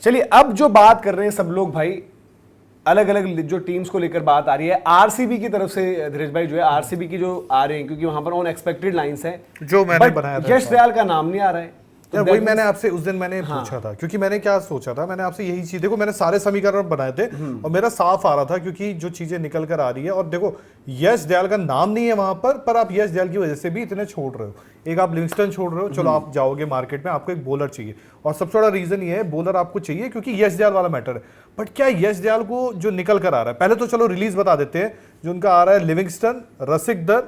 चलिए अब जो बात कर रहे हैं सब लोग भाई, अलग अलग जो टीम्स को लेकर बात आ रही है, आरसीबी की तरफ से धीरज भाई जो है आरसीबी की जो आ रहे हैं, क्योंकि वहां पर अनएक्सपेक्टेड लाइंस हैं जो मैंने बनाया था। यश दयाल का नाम नहीं आ रहा है। तो वही मैंने आपसे उस दिन मैंने पूछा था, क्योंकि मैंने क्या सोचा था, मैंने आपसे यही चीज, देखो मैंने सारे समीकरण बनाए थे और मेरा साफ आ रहा था, क्योंकि जो चीजें निकल कर आ रही है, और देखो यश दयाल का नाम नहीं है वहां पर आप यश दयाल की वजह से भी इतने छोड़ रहे हो। एक आप लिविंगस्टन छोड़ रहे हो, चलो आप जाओगे मार्केट में, आपको एक बॉलर चाहिए, और सबसे बड़ा रीजन ये है बॉलर आपको चाहिए क्योंकि यश दयाल वाला मैटर है। बट क्या यश दयाल को जो निकल कर आ रहा है, पहले तो चलो रिलीज बता देते हैं, जो उनका आ रहा है लिविंगस्टन, रसिकदर,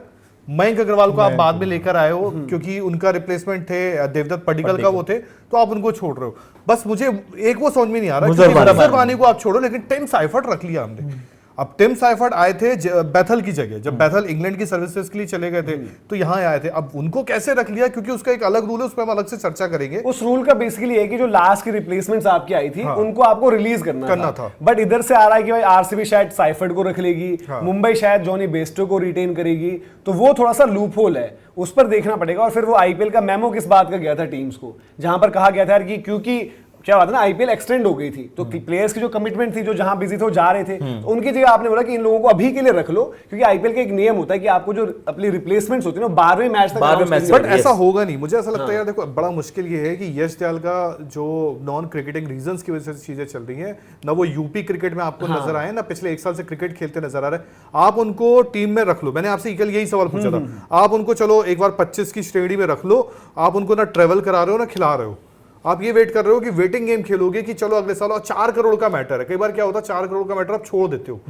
मयंक अग्रवाल को आप बाद में लेकर आए हो क्योंकि उनका रिप्लेसमेंट थे देवदत्त पडिक्कल का वो थे, तो आप उनको छोड़ रहे हो। बस मुझे एक वो समझ में नहीं आ रहा, मुजर बानी को आप छोड़ो, लेकिन टिम साइफर्ट रख लिया हमने। अब टिम साइफर्ट आए थे बैथल की जगह, जब बैथल इंग्लैंड की सर्विसेज के लिए चले गए थे तो यहाँ आए थे। अब उनको कैसे रख लिया, क्योंकि उसका एक अलग रूल है, उस पर हम अलग से चर्चा करेंगे। उस रूल का बेसिकली है कि जो लास्ट की रिप्लेसमेंट्स आपकी आई थी उनको आपको रिलीज करना था। बट इधर से आ रहा है कि भाई आरसीबी शायद साइफर्ट को रख लेगी, मुंबई शायद जॉनी बेस्टो को रिटेन करेगी, तो वो थोड़ा सा लूप होल है, उस पर देखना पड़ेगा। और फिर वो आईपीएल का मेमो किस बात का गया था टीम्स को, जहां पर कहा गया था कि क्योंकि क्या बात है ना, आईपीएल एक्सटेंड हो गई थी, तो प्लेयर्स की जो कमिटमेंट थी, जो जहां बिजी थे वो जा रहे थे, तो उनकी जगह आपने बोला कि इन लोगों को अभी के लिए रख लो, क्योंकि आईपीएल का एक नियम होता है कि आपको जो अपनी रिप्लेसमेंट्स होती है ना 12वें मैच तक। बट ऐसा होगा नहीं, मुझे ऐसा लगता है यार, देखो बड़ा मुश्किल ये है कि यश दयाल का जो नॉन क्रिकेटिंग रीजंस की वजह से चीजें चल रही हैं ना, वो यूपी क्रिकेट में आपको नजर आए ना, पिछले एक साल से क्रिकेट खेलते नजर आ रहे हैं, आप उनको टीम में रख लो। मैंने आपसे कल यही सवाल पूछा था, आप उनको चलो एक बार 25 की श्रेणी में रख लो, आप उनको ना ट्रेवल करा रहे हो ना खिला रहे हो, आप ये वेट कर रहे हो कि वेटिंग गेम खेलोगे कि चलो अगले साल, और 4 करोड़ का मैटर है, कई बार क्या होता है 4 करोड़ का मैटर आप छोड़ देते हो,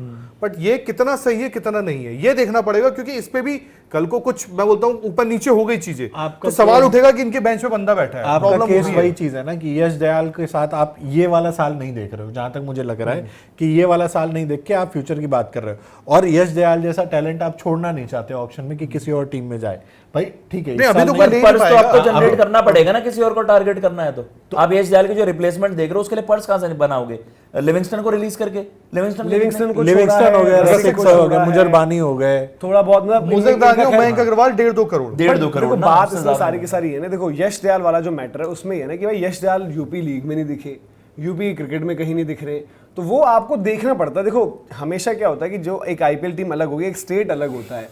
बट ये कितना सही है कितना नहीं है ये देखना पड़ेगा, क्योंकि इस पे भी कल को कुछ मैं बोलता हूं ऊपर नीचे हो गई चीजें, तो सवाल उठेगा कि इनके बेंच पे बंदा बैठा है। आपका केस वही चीज है ना कि यश दयाल के साथ आप ये वाला साल नहीं देख रहे हो, जहां तक मुझे लग रहा है कि ये वाला साल नहीं देख के आप फ्यूचर की बात कर रहे हो, और यश दयाल जैसा टैलेंट आप छोड़ना नहीं चाहते ऑक्शन में कि किसी और टीम में जाए। भाई ठीक है, अभी तो आपको जनरेट करना पड़ेगा ना, किसी और को टारगेट करना है तो आप यश दयाल की जो रिप्लेसमेंट देख रहे हो उसके लिए पर्स कहां से बनाओगे? लिविंगस्टन को रिलीज करके, लिविंगस्टन हो गया, रसिक हो गया, मुजर बानी हो गए, थोड़ा बहुत मतलब मयंक अग्रवाल 1.5-2 करोड़। 1.5-2 करोड़ बात इसमें सारी की सारी है ना। देखो यश दयाल वाला जो मैटर है उसमें है ना कि भाई यश दयाल यूपी लीग में नहीं दिखे, यूपी क्रिकेट में कहीं नहीं दिख रहे, तो वो आपको देखना पड़ता है। देखो हमेशा क्या होता है कि जो एक आईपीएल टीम अलग होगी, एक स्टेट अलग होता है,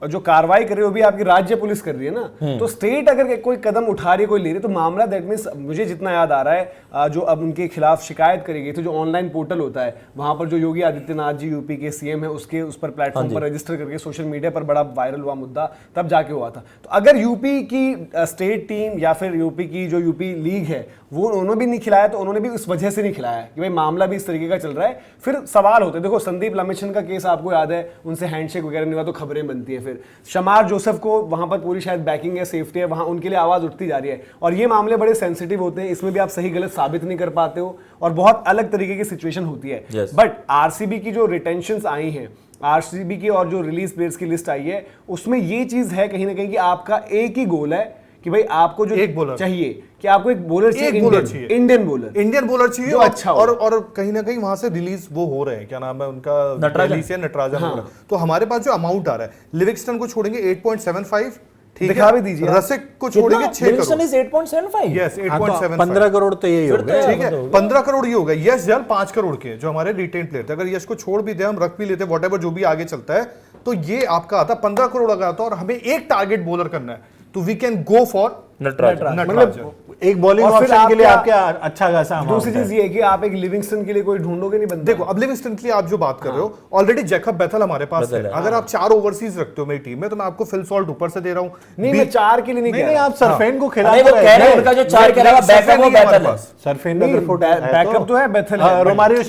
और जो कार्रवाई कर रही है वो भी आपकी राज्य पुलिस कर रही है ना, तो स्टेट अगर कोई कदम उठा रही है, कोई ले रही है, तो मामला दैट मींस मुझे जितना याद आ रहा है जो अब उनके खिलाफ शिकायत करी गई थी, जो ऑनलाइन पोर्टल होता है वहां पर जो योगी आदित्यनाथ जी यूपी के सीएम है उसके उस पर प्लेटफॉर्म पर रजिस्टर करके सोशल मीडिया पर बड़ा वायरल हुआ मुद्दा, तब जाके हुआ था। तो अगर यूपी की स्टेट टीम या फिर यूपी की जो यूपी लीग है वो उन्होंने भी नहीं खिलाया, तो उन्होंने भी उस वजह से नहीं खिलाया कि भाई मामला भी इस तरीके का चल रहा है। फिर सवाल होते हैं, देखो संदीप लमिशन का केस आपको याद है, उनसे हैंडशेक वगैरह नहीं हुआ तो खबरें बनती है। फिर शमार जोसेफ को वहां पर पूरी शायद बैकिंग है, सेफ्टी है, वहां उनके लिए आवाज उठती जा रही है, और ये मामले बड़े सेंसिटिव होते हैं, इसमें भी आप सही गलत साबित नहीं कर पाते हो और बहुत अलग तरीके की सिचुएशन होती है। बट आरसीबी की जो रिटेंशंस आई हैं, आरसीबी की और जो रिलीज प्लेयर्स की लिस्ट आई है, उसमें ये चीज है कहीं ना कहीं कि आपका एक ही गोल है कि भाई आपको जो एक बॉलर चाहिए, कि आपको एक बॉलर चाहिए, इंडियन बॉलर चाहिए, अच्छा और कहीं ना कहीं वहां से रिलीज वो हो रहे हैं, क्या नाम है उनका, नटराजन। तो हमारे पास जो अमाउंट आ रहा है, लिविंगस्टन को छोड़ेंगे 8.75, दिखा भी दीजिए, रसिक को छोड़ेंगे 6 करोड़, 8.75, यस 8.75, 15 करोड़ तो यही हो गया, ठीक है 15 करोड़ ये हो गया। यश दयाल 5 करोड़ के जो हमारे रिटेन प्लेयर थे, अगर यश को छोड़ भी दे, हम रख भी लेते, व्हाटएवर जो भी आगे चलता है, तो ये आपका आता 15 करोड़ लगा आता, और हमें एक टारगेट बॉलर करना है, तो we can go for Natarajan. मतलब एक बॉलिंग ऑप्शन के लिए आपके अच्छा खासा। दूसरी चीज ये है कि आप एक लिविंगस्टन के लिए कोई ढूंढोगे नहीं बंदा। देखो अब लिविंगस्टन के लिए आप जो बात कर रहे हो, ऑलरेडी जैकब बैथल हमारे पास है, अगर आप 4 ओवरसीज रखते हो मेरी टीम में, तो मैं आपको फिल सॉल्ट ऊपर से दे रहा हूं। नहीं मैं 4 के लिए नहीं कह रहा, आप सरफेन को खिला रहे हैं, उनका जो 4 कह रहा है बैकअप वो बैथल है, सरफेन का बैकअप तो है बैथल, रोमारियो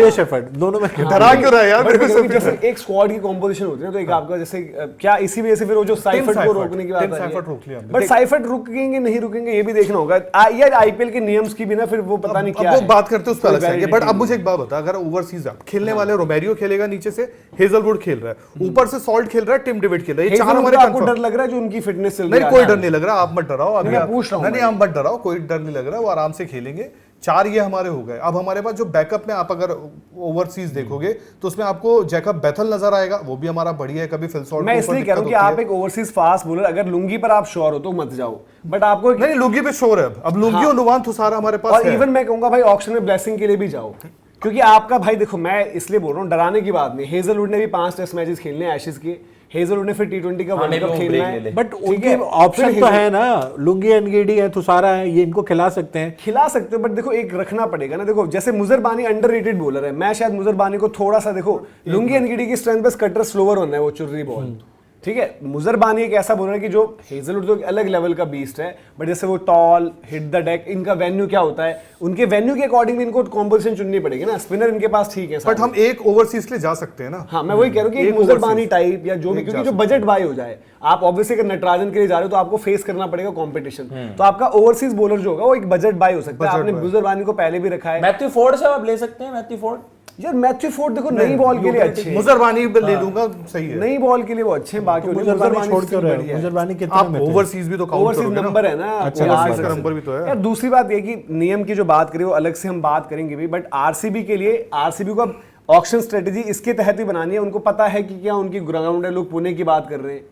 शेफर्ड, दोनों में डरा क्यों रहा है यार? जैसे एक स्क्वाड की कंपोजिशन होती है, तो एक आपका जैसे क्या इसी वजह से फिर वो जो साइफर्ट को रोकने की बात है, बट साइफर्ट रुकेंगे नहीं रुकेंगे ये भी देखना होगा यार। आईपीएल के नियम्स की भी ना फिर वो पता नहीं क्या है, वो बात करते हैं उस पर अलग से। बट अब मुझे एक बात बता, अगर ओवरसीज आप खेलने वाले, रोमेरियो खेलेगा नीचे से, हेजलवुड खेल रहा है, ऊपर से सॉल्ट खेल रहा है, टिम डेविड खेल रहा है, ये 4 हमारे आपको डर लग रहा है जो उनकी फिटनेस चल रही है? नहीं कोई डर नहीं लग रहा, आप मत डराओ, मैं पूछ रहा हूं, नहीं आप मत डराओ, कोई डर नहीं लग रहा, वो आराम से खेलेंगे, 4 ये हमारे हो गए। अब हमारे पास जो बैकअप में आप अगर ओवरसीज देखोगे तो उसमें आपको जैकब बेथल नजर आएगा, वो भी हमारा बढ़िया है। कभी फिल सॉल्ट मैं इसलिए कह रहा हूँ कि आप एक ओवरसीज फास्ट बॉलर, अगर लुंगी पर आप श्योर हो तो मत जाओ, बट आपको नहीं, लुंगी पे शोर है अब लुंगी और नुवान थुसारा हमारे पास और है। इवन मैं कहूंगा भाई ऑक्शन में ब्लेसिंग के लिए भी जाओ, क्योंकि आपका भाई देखो, मैं इसलिए बोल रहा हूँ डराने की बात नहीं। हेजलवुड ने भी 5 टेस्ट मैचेस खेलने हैं एशेज के, हेजलवुड ने फिर T20 का वर्ल्ड कप खेलना है, बट ठीक उनके है? ऑप्शन फिर तो है ना, लुंगी एनगीडी है, तुषारा है, ये इनको खिला सकते हैं। खिला सकते हो, बट देखो एक रखना पड़ेगा ना। देखो जैसे मुजरबानी अंडररेटेड बॉलर है, मैं शायद मुजरबानी को थोड़ा सा, देखो लुंगी एनगीडी की स्ट्रेंथ पे कटर स्लोवर होना है, वो चुर्री बॉल, ठीक है। मुजरबानी एक ऐसा बॉलर है कि जो हेजलवुड तो एक अलग लेवल का बीस्ट है, बट जैसे वो टॉल हिट द डेक, इनका वेन्यू क्या होता है, उनके वेन्यू के अकॉर्डिंग इनको कॉम्पोजिशन चुननी पड़ेगी ना। स्पिनर इनके पास ठीक है, बट हम एक ओवरसीज के लिए जा सकते हैं ना। हाँ मैं वही कह रहा हूँ कि एक मुजरबानी टाइप या जो भी, क्योंकि जो बजट बाय हो जाए, आप ऑब्वियसली अगर नटराजन के लिए जा रहे हो तो आपको फेस करना पड़ेगा कंपटीशन, तो आपका ओवरसीज बॉलर जो होगा वो एक बजट बाय हो सकता है। आपने मुजरबानी को पहले भी रखा है। मैथ्यू फोर्ड से आप ले सकते हैं, मैथ्यू फोर्ड यार मैथ्यू फोर्ड देखो नई बॉल के लिए अच्छे हैं, मुजरबानी ले लूंगा, सही है। नई बॉल के लिए वो अच्छे हैं, बाकी मुजरबानी छोड़ क्यों रहे हो? मुजरबानी कितने आप में थे? ओवरसीज भी तो काउंट ओवरसीज करोगे नंबर है ना। अच्छा, वो ओवरसीज याद का रख नंबर भी तो है। यार दूसरी बात ये कि नियम की जो बात करें वो अलग से हम बात करेंगे भी, बट आरसीबी के लिए, आरसीबी को अब ऑक्शन स्ट्रेटेजी इसके तहत ही बनानी है। उनको पता है कि क्या उनकी ग्राउंड है, लोग पुणे की बात कर रहे हैं।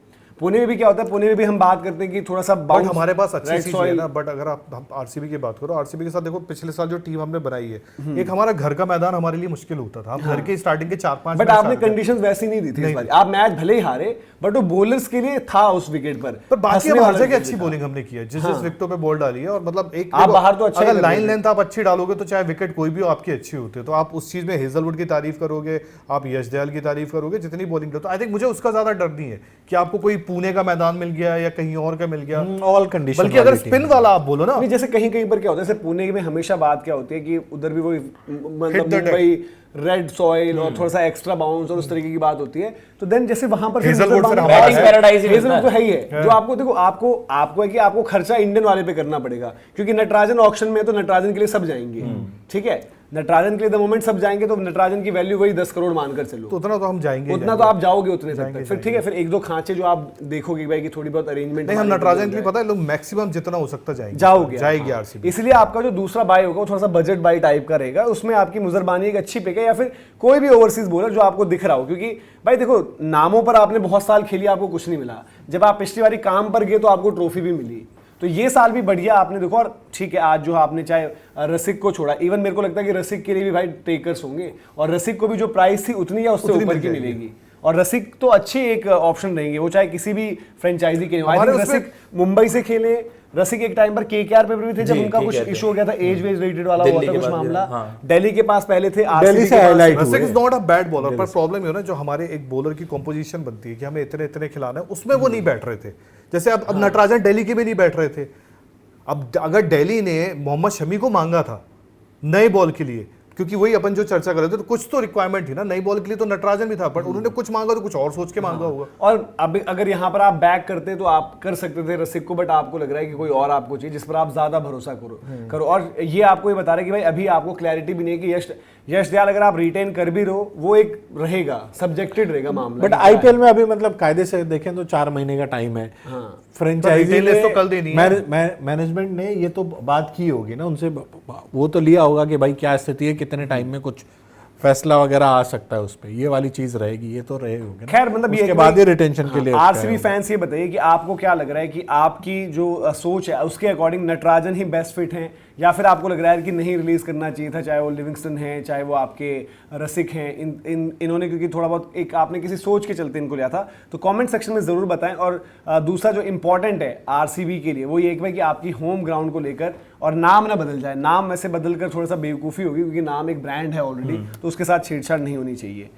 पुणे में भी क्या होता है, पुणे में भी हम बात करते हैं कि थोड़ा सा बट हमारे पास अच्छी चीज है ना। बट अगर आप आरसीबी की बात करो, आरसीबी के साथ देखो पिछले साल जो टीम हमने बनाई है, एक हमारा घर का मैदान हमारे लिए मुश्किल होता था। हम घर के स्टार्टिंग के 4-5 बट आपने कंडीशंस वैसी नहीं दी थी इस बार। आप मैच भले ही हारे, बट वो बॉलर्स के लिए था उस विकेट पर बाकी अब हर जगह अच्छी बॉलिंग हमने की है, जिस विकेटों पे बॉल डाली है। और मतलब एक आप बाहर तो अच्छा ही अगर लग लाइन रहे लेंथ आप अच्छी डालोगे तो चाहे विकेट कोई भी हो आपकी अच्छी होती है। तो आप उस चीज में हेजलवुड की तारीफ करोगे, आप यश दयाल की तारीफ करोगे, जितनी बॉलिंग दो। तो आई थिंक मुझे उसका ज्यादा डर नहीं है कि आपको कोई पुणे का मैदान मिल गया या कहीं और का मिल गया, ऑल कंडीशन। बल्कि अगर स्पिन वाला आप बोलो ना, नहीं जैसे कहीं कहीं पर क्या होता है, जैसे पुणे में हमेशा बात क्या होती है कि उधर भी वही मतलब the deck. Mumbai red soil और थोड़ा सा एक्स्ट्रा बाउंस और उस तरीके की बात होती है। तो देन जैसे वहां पर Hazelwood फिर हमारा है। Paradise ही हेजलवुड मिलता तो है ही है, जो आपको देखो आपको है कि आपको खर्चा इंडियन वाले पे करना पड़ेगा, क्योंकि नटराजन ऑक्शन में है तो नटराजन के लिए सब जाएंगे, ठीक है। नटराजन के लिए द मोमेंट सब जाएंगे तो नटराजन की वैल्यू वही 10 करोड़ मानकर चलो, तो उतना तो हम जाएंगे ही उतना तो आप जाओगे उतने तक। फिर ठीक है, फिर एक दो खांचे जो आप देखोगे भाई कि थोड़ी बहुत अरेंजमेंट, नहीं हम नटराजन के लिए पता है लोग मैक्सिमम जितना हो सकता जाएंगे, जाएगी आरसीबी। इसलिए आपका जो दूसरा बाय होगा वो थोड़ा सा बजट बाय टाइप का रहेगा। उसमें आपकी मुजरबानी एक अच्छी पिक है, या फिर कोई भी ओवरसीज बॉलर जो आपको दिख रहा हो, क्योंकि भाई देखो नामों पर आपने बहुत साल खेली, आपको कुछ नहीं मिला। जब आप पिछली बारी काम पर गए तो आपको ट्रॉफी भी मिली। तो ये साल भी बढ़िया आपने देखो, और ठीक है आज जो आपने चाहे रसिक को छोड़ा, इवन मेरे को लगता है कि रसिक के लिए भी भाई टेकर्स होंगे, और रसिक को भी जो प्राइस थी उतनी या उससे ऊपर की मिलेगी। और रसिक तो अच्छी एक ऑप्शन रहेंगे, वो चाहे किसी भी फ्रेंचाइजी के लिए। रसिक मुंबई से खेले, रसिक एक टाइम पर केकेआर पे भी थे जब उनका कुछ इशू हो गया था, एज वेज रेटेड वाला हुआ था कुछ मामला। दिल्ली के पास पहले थे, दिल्ली से हाईलाइट हुए। Rasik is not a bad bowler, पर प्रॉब्लम ये है ना जो हमारे एक बॉलर की कंपोजिशन बनती है कि हमें इतने इतने खिलाना है, उसमें वो नहीं बैठ रहे थे। जैसे अब नटराजन दिल्ली के भी नहीं बैठ रहे थे। अब अगर दिल्ली ने मोहम्मद शमी को मांगा था नए बॉल के लिए, क्योंकि वही अपन जो चर्चा कर रहे थे, तो कुछ तो रिक्वायरमेंट थी ना नई बॉल के लिए, तो नटराजन भी था, पर उन्होंने कुछ मांगा तो कुछ और सोच के मांगा होगा। और अब अगर यहाँ पर आप बैक करते तो आप कर सकते थे रसिक को, बट आपको लग रहा है कि कोई और आपको चाहिए जिस पर आप ज्यादा भरोसा करो। और ये आपको ये बता रहा है कि भाई अभी आपको क्लैरिटी भी नहीं है कि यश दयाल अगर आप रिटेन कर भी रहो वो एक रहेगा, सब्जेक्टेड रहेगा मामला। बट आईपीएल में अभी मतलब कायदे से देखें तो 4 महीने का टाइम है। फ्रेंचाइजी रिटेल तो कल देनी है। मैनेजमेंट ने ये तो बात की होगी ना उनसे, वो तो लिया होगा कि भाई क्या स्थिति है, कितने टाइम में कुछ फैसला वगैरह आ सकता है उस पे, ये वाली चीज रहेगी, ये तो रहे होंगे। खैर मतलब उसके बाद ही रिटेंशन के लिए आरसीबी फैंस ये बताइए कि आपको क्या लग रहा है कि आपकी जो सोच है उसके अकॉर्डिंग नटराजन ही बेस्ट फिट हैं, या फिर आपको लग रहा है कि नहीं रिलीज करना चाहिए था, चाहे वो लिविंगस्टन है चाहे वो आपके रसिक हैं, इन्होंने क्योंकि थोड़ा बहुत एक आपने किसी सोच के चलते इनको लिया था। तो कमेंट सेक्शन में जरूर बताएं। और दूसरा जो इंपॉर्टेंट है आरसीबी के लिए वो ये कि आपकी होम ग्राउंड को लेकर, और नाम ना बदल जाए, नाम वैसे बदल कर थोड़ा सा बेवकूफ़ी होगी क्योंकि नाम एक ब्रांड है ऑलरेडी, तो उसके साथ छेड़छाड़ नहीं होनी चाहिए।